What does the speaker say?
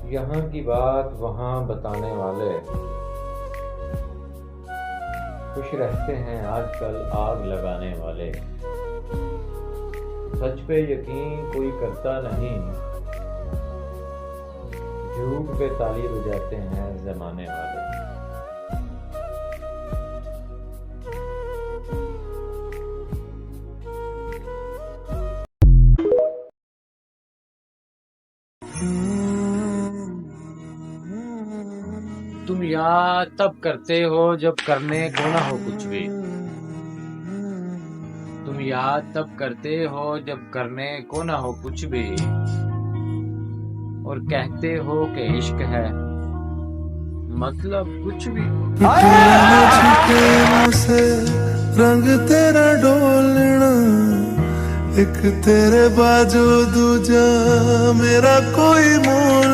यहाँ की बात वहाँ बताने वाले खुश रहते हैं आजकल आग लगाने वाले। सच पे यकीन कोई करता नहीं, झूठ पे ताली बजाते हैं जमाने वाले। तुम याद तब करते हो जब करने को ना हो कुछ भी। तुम याद तब करते हो जब करने को ना हो कुछ भी, और कहते हो कि इश्क है मतलब कुछ भी। से रंग तेरा डोलना, एक तेरे बाजू दूजा मेरा कोई मोड़